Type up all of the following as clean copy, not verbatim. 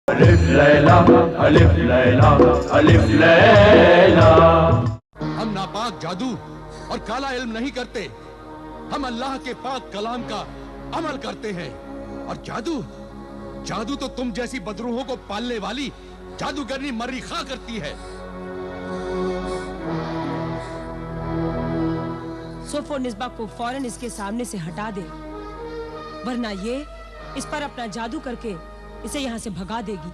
अलिफ लैला अलिफ लैला अलिफ लैला। हम नापाक जादू और काला इल्म नहीं करते, हम अल्लाह के पाक कलाम का अमल करते हैं। और जादू जादू तो तुम जैसी बदरूहों को पालने वाली जादूगरनी मर्री खा करती है। सोफोनिस्बा को फौरन इसके सामने से हटा दे, वरना ये इस पर अपना जादू करके इसे यहाँ से भगा देगी।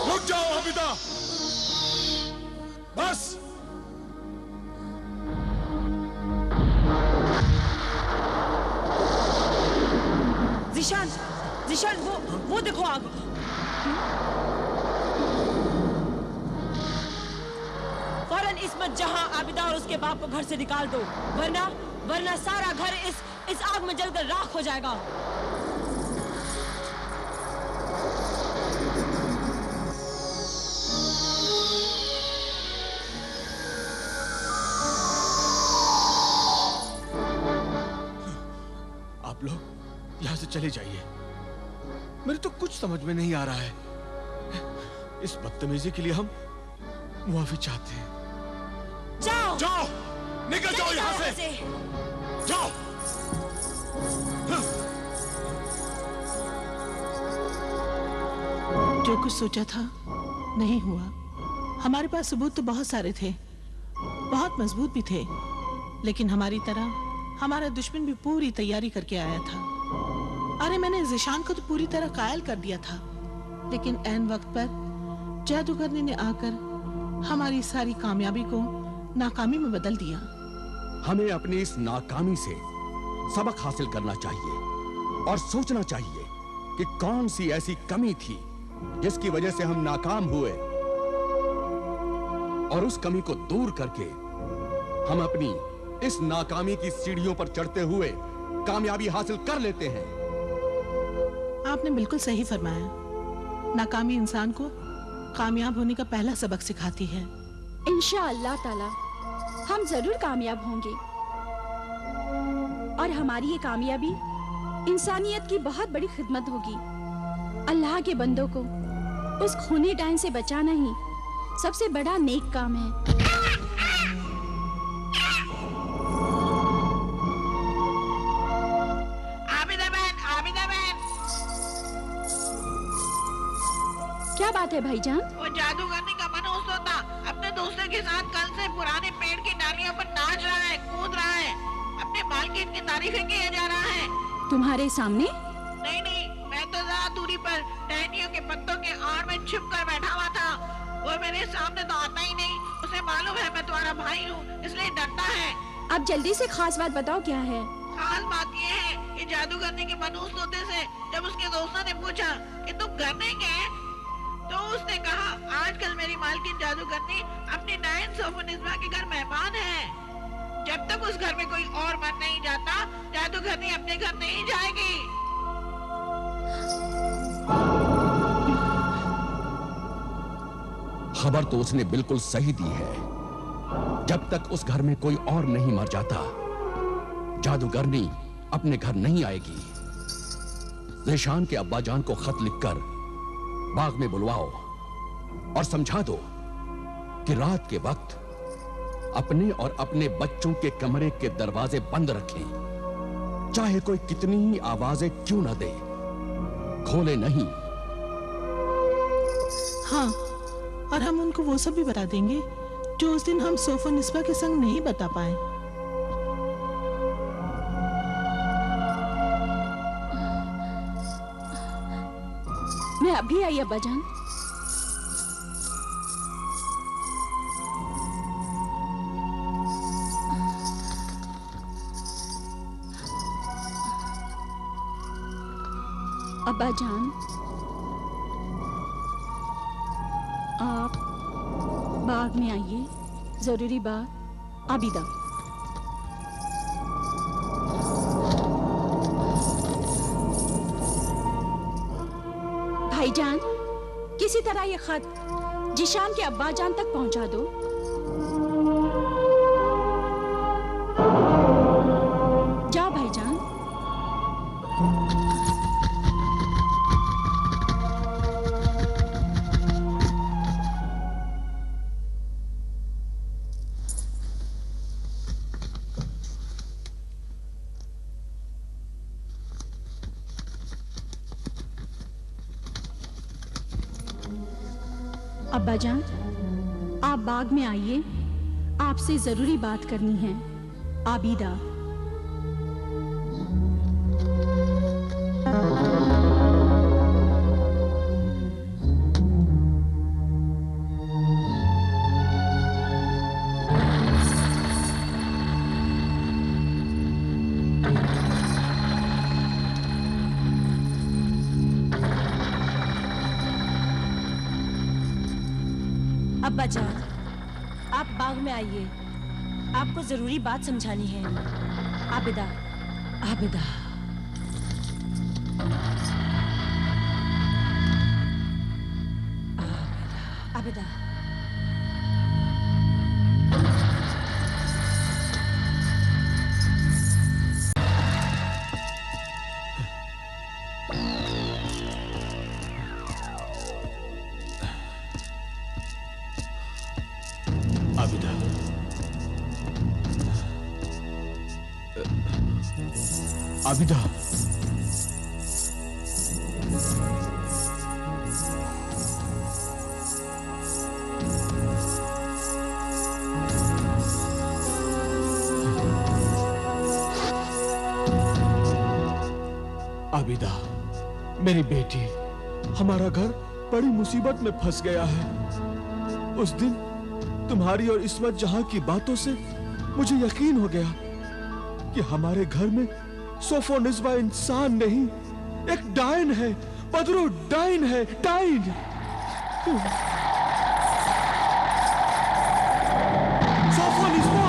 रुक जाओ आबिदा, बस। ज़ीशान, ज़ीशान, वो देखो आग। फौरन इस्मत जहां आबिदा और उसके बाप को घर से निकाल दो, वरना सारा घर इस आग में जलकर राख हो जाएगा। आप लोग यहाँ से चले जाइए, मेरे तो कुछ समझ में नहीं आ रहा है। इस बदतमीजी के लिए हम मुआफी चाहते हैं। जाओ, जाओ, निकल जाओ यहाँ से, जाओ। जो कुछ सोचा था नहीं हुआ। हमारे पास सबूत तो बहुत सारे थे, बहुत मजबूत भी थे, लेकिन हमारी तरह हमारा दुश्मन भी पूरी तैयारी करके आया था। अरे मैंने ज़ीशान को तो पूरी तरह कायल कर दिया था, लेकिन ऐन वक्त पर जादूगरनी ने आकर हमारी सारी कामयाबी को नाकामी में बदल दिया। हमें अपनी इस नाकामी से सबक हासिल करना चाहिए और सोचना चाहिए कि कौन सी ऐसी कमी थी जिसकी वजह से हम नाकाम हुए, और उस कमी को दूर करके हम अपनी इस नाकामी की सीढ़ियों पर चढ़ते हुए कामयाबी हासिल कर लेते हैं। आपने बिल्कुल सही फरमाया। नाकामी इंसान को कामयाब होने का पहला सबक सिखाती है। इंशाअल्लाह ताला हम जरूर कामयाब होंगे, और हमारी ये कामयाबी इंसानियत की बहुत बड़ी खिदमत होगी। अल्लाह के बंदों को उस खूनी डायन से बचाना ही सबसे बड़ा नेक काम है। क्या बात है भाईजान? वो जादूगरनी का मनहूस होता अपने दोस्तों के साथ कल से पुराने पेड़ की डालियों पर नाच रहा है, कूद रहा है, अपने मालकिन की तारीफें किया जा रहा है। तुम्हारे सामने? नहीं, मैं तो ज्यादा दूरी पर टहनियों के पत्तों के आड़ में छिप कर बैठा हुआ था। वो मेरे सामने तो आता ही नहीं। उसे मालूम है मैं तुम्हारा भाई हूँ, इसलिए डरता है। अब जल्दी से खास बात बताओ, क्या है? खास बात ये है कि जादूगरनी के मनहूस होते से जब उसके दोस्तों ने पूछा कि तुम घर नहीं गए, तो उसने कहा आजकल मेरी मालकिन जादूगरनी अपनी डायन सोफोनिस्बा के घर मेहमान है। जब तक उस घर में कोई और मर नहीं जाता, जादूगरनी अपने घर नहीं जाएगी। खबर तो उसने बिल्कुल सही दी है। जब तक उस घर में कोई और नहीं मर जाता, जादूगरनी अपने घर नहीं आएगी। ज़ीशान के अब्बाजान को खत लिखकर बाग में बुलवाओ और समझा दो कि रात के वक्त अपने और अपने बच्चों के कमरे के दरवाजे बंद रखें, चाहे कोई कितनी ही आवाजें क्यों न दे, खोले नहीं। हाँ, और हम उनको वो सब भी बता देंगे जो उस दिन हम सोफोनिस्बा के संग नहीं बता पाए। मैं अभी आई अब्बाजान। अब्बाजान, आप बाग में आइए, जरूरी बात। आबिदा। भाईजान, किसी तरह ये खत जिशान के अब्बाजान तक पहुंचा दो। जाओ भाईजान। अब्बाजान, आप बाग में आइए, आपसे जरूरी बात करनी है। आबिदा। अब्बाजान, आप बाग में आइए, आपको जरूरी बात समझानी है। आबिदा, आबिदा। आबिदा। आबिदा, आबिदा, आबिदा, मेरी बेटी, हमारा घर बड़ी मुसीबत में फंस गया है। उस दिन तुम्हारी और इस्मत जहां की बातों से मुझे यकीन हो गया कि हमारे घर में सोफो निस्बा इंसान नहीं, एक डायन है। बदरू, डायन है, डायन। सोफो निस्बा।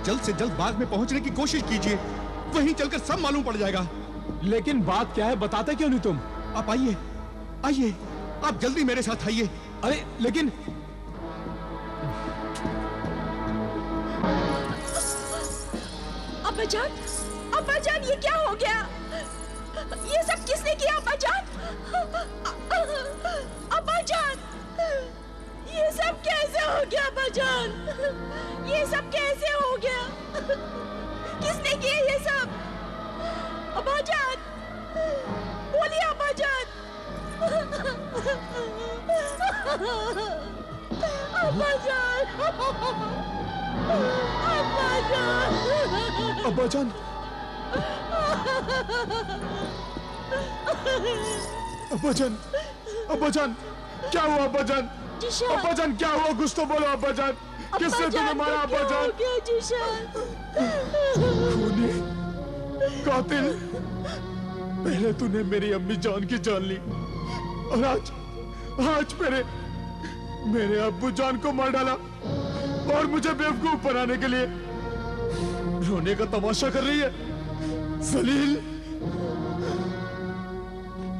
जल्द से जल्द बाग में पहुंचने की कोशिश कीजिए, वहीं चलकर सब मालूम पड़ जाएगा। लेकिन बात क्या है, बताते क्यों नहीं तुम? आप आइए, आइए, आप जल्दी मेरे साथ आइए। अरे लेकिन अब्बाजान, अब्बाजान, ये क्या हो गया? ये सब किसने किया अब्बाजान? अब्बाजान, ये सब कैसे हो गया अब्बाजान? ये सब कैसे हो गया? किसने किया ये सब? अब्बाजान, बोलिए अब्बाजान। अब्बाजान, अब्बाजान, अब्बाजान, अब्बाजान, अब्बाजान, क्या हुआ अब्बाजान? अब्बाजान क्या हुआ? कुछ तो बोलो अब्बाजान। किसने तुम्हें मारा अब्बाजान? खूनी कातिल। पहले तूने मेरी अम्मी जान की जान ली और आज मेरे अब्बू जान को मार डाला और मुझे बेवकूफ बनाने के लिए रोने का तमाशा कर रही है। जलील,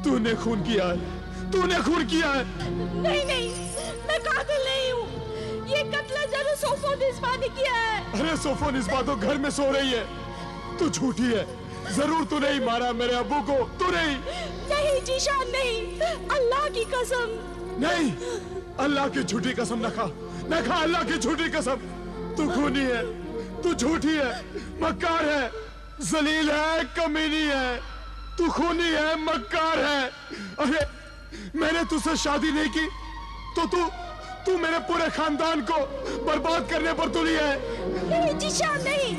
तूने खून किया है, तूने खून किया है। नहीं, मैं कातिल नहीं हूँ। ये कत्ल जरूर सोफोनिस्बा ने किया है। अरे सोफोनिस्बा तो घर में सो रही है। तू झूठी है। जरूर तू नहीं मारा मेरे अब्बू को, तू नहीं। नहीं जीशान, नहीं, अल्लाह की कसम। नहीं, अल्लाह की झूठी कसम न खा, अल्लाह की झूठी कसम। तू खूनी है, तू झूठी है, मक्कार है, जलील है, कमीनी है। तू खूनी है, मक्कार है। अरे मैंने तुझसे शादी नहीं की तो तू मेरे पूरे खानदान को बर्बाद करने पर तुली है। नहीं जीशान, नहीं।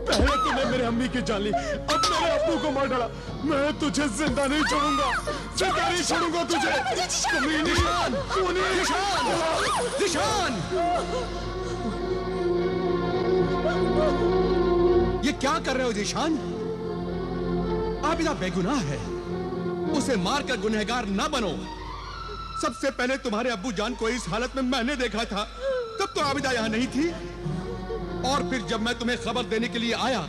पहले तूने मेरे अम्मी की जान ली, अब मेरे अब्बू को मार डाला। मैं तुझे जिंदा नहीं छोड़ूंगा, जिंदा नहीं छोड़ूंगा तुझे। कमीनी, खूनी। जिशान! ये क्या कर रहे हो जिशान? आबिदा बेगुनाह है, उसे मारकर गुनहगार ना बनो। सबसे पहले तुम्हारे अब्बू जान को इस हालत में मैंने देखा था, तब तो आबिदा यहाँ नहीं थी। और फिर जब मैं तुम्हें खबर देने के लिए आया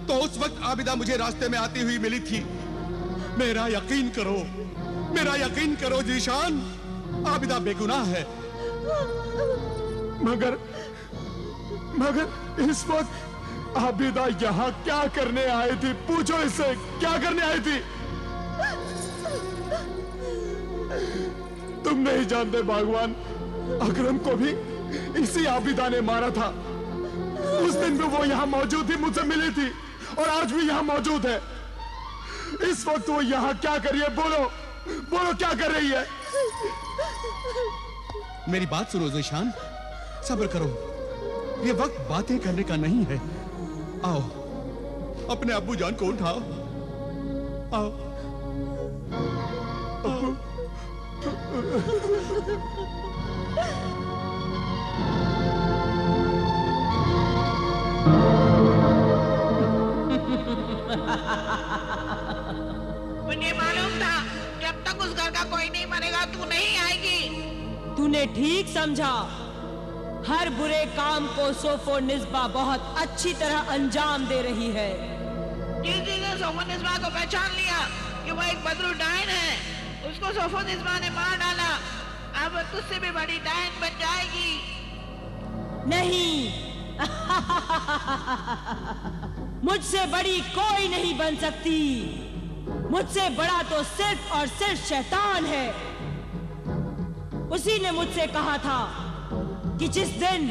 तो उस वक्त आबिदा मुझे रास्ते में आती हुई मिली थी। मेरा यकीन करो जीशान, आबिदा बेगुनाह है। मगर इस वक्त आबिदा यहाँ क्या करने आई थी? पूछो इससे, क्या करने आई थी? तुम नहीं जानते बागवान, अकरम को भी इसी आबिदा ने मारा था। उस दिन भी वो यहाँ मौजूद थी, मुझसे मिली थी और आज भी यहाँ मौजूद है। इस वक्त वो यहाँ क्या कर रही है? बोलो क्या कर रही है? मेरी बात सुनो जिशान, सब्र करो। ये वक्त बातें करने का नहीं है। आओ, अपने अब्बू जान को उठाओ। आओ। मुझे मालूम था जब तक उस घर का कोई नहीं मरेगा तू नहीं आएगी। तूने ठीक समझा। हर बुरे काम को सोफोनिस्बा बहुत अच्छी तरह अंजाम दे रही है। जिस दिन ने सोफोनिस्बा को पहचान लिया कि वो एक बदरू डायन है, उसको सोफोनिस्बा ने मार डाला। अब तुझसे भी बड़ी डायन बन जाएगी। नहीं, मुझसे बड़ी कोई नहीं बन सकती। मुझसे बड़ा तो सिर्फ और सिर्फ शैतान है। उसी ने मुझसे कहा था कि जिस दिन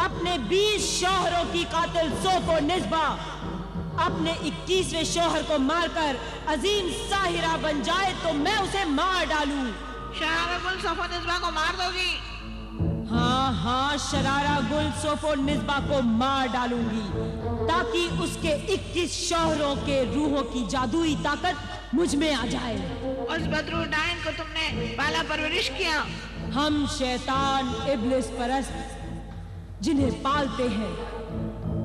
अपने 20 शौहरों की कातिल सोफोनिस्बा अपने 21वें शौहर को मारकर अजीम साहिरा बन जाए तो मैं उसे मार डालूं। शरारा गुल सोफोनिस्बा को मार दोगी? हाँ, शरारा गुल सोफोनिस्बा को मार डालूंगी ताकि उसके 21 शौहरों के रूहों की जादुई ताकत मुझ में आ जाए। उस बदरू डायन को तुमने पाला परवरिश किया। हम शैतान इब्लिस परस्त जिन्हें पालते हैं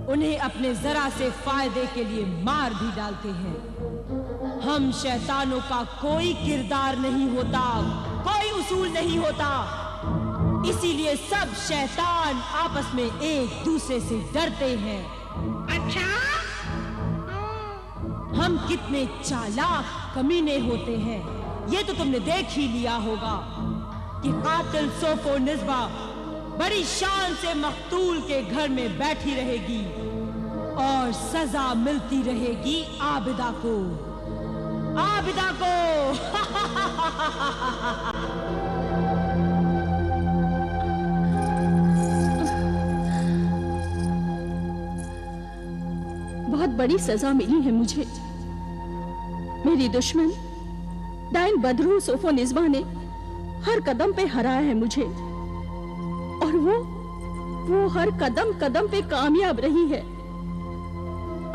उन्हें अपने जरा से फायदे के लिए मार भी डालते हैं। हम शैतानों का कोई किरदार नहीं होता, कोई उसूल नहीं होता। इसीलिए सब शैतान आपस में एक दूसरे से डरते हैं। अच्छा? हम कितने चालाक कमीने होते हैं ये तो तुमने देख ही लिया होगा कि कातिल सोफोनिस्बा बड़ी शान से मकतूल के घर में बैठी रहेगी और सजा मिलती रहेगी आबिदा को। बहुत बड़ी सजा मिली है मुझे। मेरी दुश्मन डायन बदरू सोफोनिस्बा ने हर कदम पे हराया है मुझे और वो हर कदम कदम पे कामयाब रही है।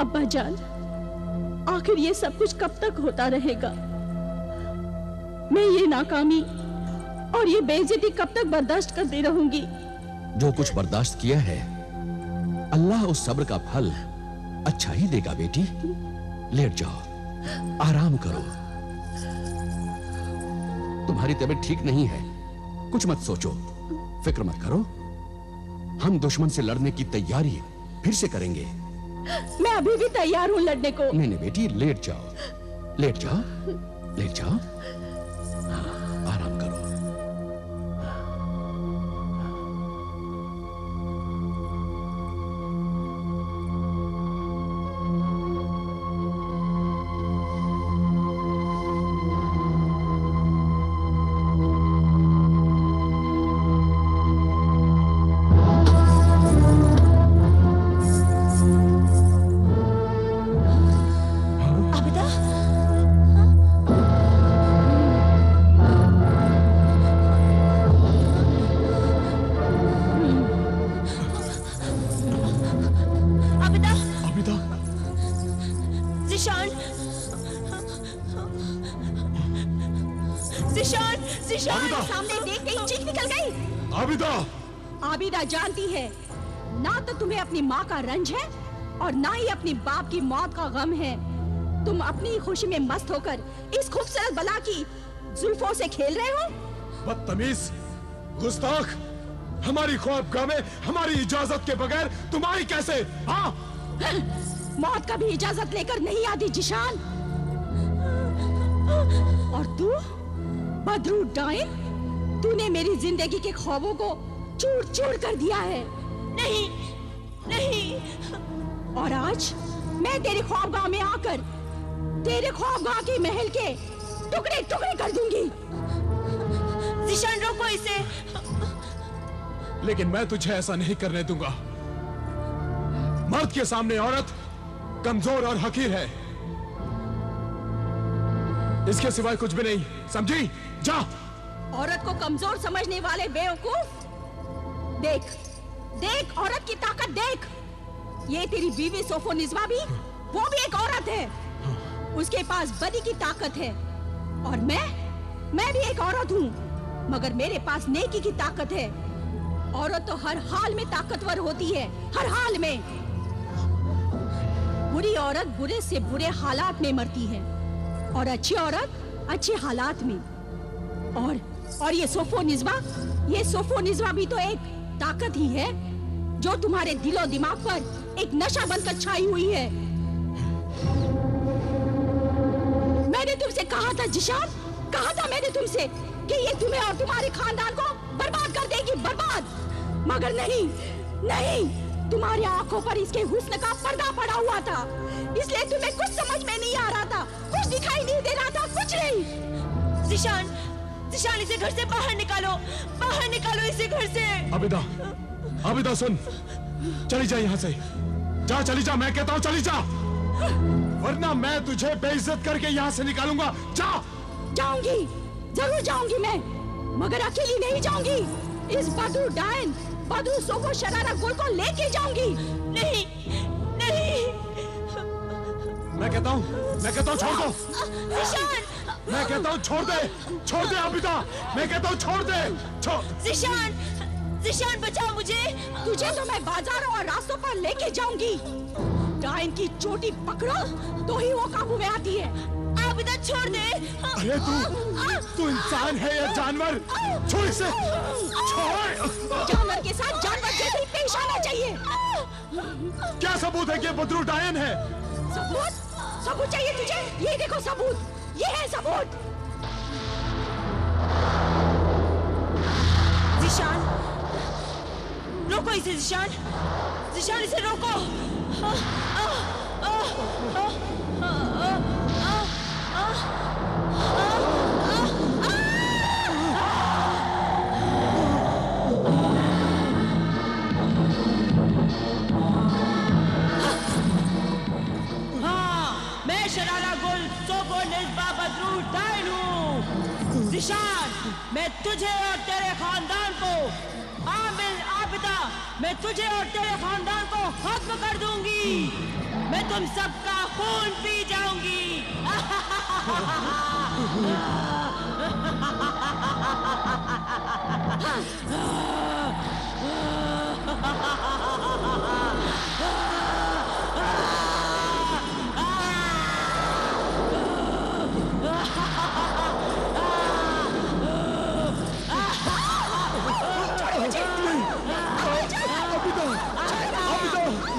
अब्बा जान, आखिर ये सब कुछ कब तक होता रहेगा? मैं ये नाकामी और ये बेइज्जती कब तक बर्दाश्त करती रहूंगी? जो कुछ बर्दाश्त किया है, अल्लाह उस सब्र का फल अच्छा ही देगा बेटी। लेट जाओ, आराम करो। तुम्हारी तबीयत ठीक नहीं है, कुछ मत सोचो, फिक्र मत करो। हम दुश्मन से लड़ने की तैयारी फिर से करेंगे। मैं अभी भी तैयार हूँ लड़ने को। नहीं नहीं बेटी, लेट जाओ, लेट जाओ, लेट जाओ, आराम करो। आबिदा जानती है ना तो तुम्हें अपनी माँ का रंज है और ना ही अपनी बाप की मौत का गम है। तुम अपनी खुशी में मस्त होकर इस खूबसूरत बला की जुल्फों से खेल रहे हो। बदतमीज, गुस्ताख, हमारी ख्वाबगाह में हमारी इजाजत के बगैर तुम आई कैसे? हाँ? मौत कभी इजाजत लेकर नहीं आती जिशान। और तू बदरू डाइन, तूने मेरी जिंदगी के ख्वाबों को चूर चूर कर दिया है। नहीं नहीं। और आज मैं तेरे ख्वाबगाह में आकर तेरे ख्वाबगाह के महल के टुकड़े टुकड़े कर दूंगी। जिशान रोको इसे। लेकिन मैं तुझे ऐसा नहीं करने दूंगा। मर्द के सामने औरत कमजोर और हकीर है, इसके सिवाय कुछ भी नहीं, समझी? जा। औरत को कमजोर समझने वाले बेवकूफ, देख देख औरत की ताकत देख। ये तेरी बीवी सोफोनिज़्मा भी, वो भी एक औरत है। उसके पास बदी की ताकत है और मैं भी एक औरत हूँ, मगर मेरे पास नेकी की ताकत है। औरत तो हर हाल में ताकतवर होती है, हर हाल में। बुरी औरत बुरे से बुरे हालात में मरती है और अच्छी औरत अच्छे हालात में। और ये सोफोनिज़्मा भी तो एक ताकत ही है जो तुम्हारे दिलो दिमाग पर एक नशा बनकर छाई हुई है। मैंने तुमसे कहा था जिशान, कहा था मैंने तुमसे कि ये तुम्हें और तुम्हारे खानदान को बर्बाद कर देगी, बर्बाद। मगर नहीं, तुम्हारी आंखों पर इसके हुस्न का पर्दा पड़ा हुआ था, इसलिए तुम्हें कुछ समझ में नहीं आ रहा था, कुछ दिखाई नहीं दे रहा था, कुछ नहीं। जिशान इसे घर से बाहर निकालो इसे घर से। आबिदा सुन, चली जा यहाँ से, जा, चली जा, मैं कहता हूँ चली जा, वरना मैं तुझे बेइज्जत करके यहाँ से निकालूंगा। जा। जाऊंगी, जरूर जाऊंगी मैं, मगर अकेली नहीं जाऊंगी। इस बदू सोफो शरारा गुल को लेके जाऊंगी। नहीं। मैं कहता हूँ छोड़ दो। मैं कहता हूँ छोड़ दे आबिदा, मैं कहता हूँ छोड़ दे। जिशान बचाओ मुझे। तुझे तो मैं बाजारों और रास्तों पर लेके जाऊंगी। डाइन की चोटी पकड़ो तो ही वो काबू में आती है। आबिदा छोड़ दे। अरे तू इंसान है या जानवर? छोड़ इसे, छोड़। जानवर के साथ जानवर जैसे ही पेश आना चाहिए। क्या सबूत है कि बदरू डायन है? सबूत चाहिए तुझे? ये देखो सबूत, ये है सबूत। जिशान रोको इसे, जिशान इसे रोको। मैं शरारा गुल सोफोनिज़्मा बदरू डाइन हूँ। जिशान, मैं तुझे और तेरे खानदान को, आबिदा, मैं तुझे और तेरे खानदान को खत्म कर दूंगी। मैं तुम सबका खून पी जाऊंगी।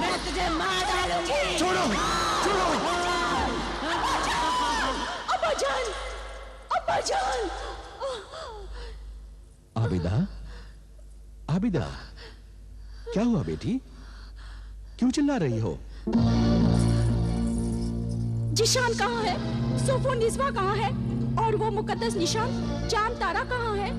मैं तुझे मार डालूंगी। छोड़ो छोड़ो। अब्बाजान, अब्बाजान। आबिदा, आबिदा, क्या हुआ बेटी? क्यों चिल्ला रही हो? जिशान कहाँ है? सोफो निस्वा कहाँ है? और वो मुकद्दस निशान चांद तारा कहाँ है?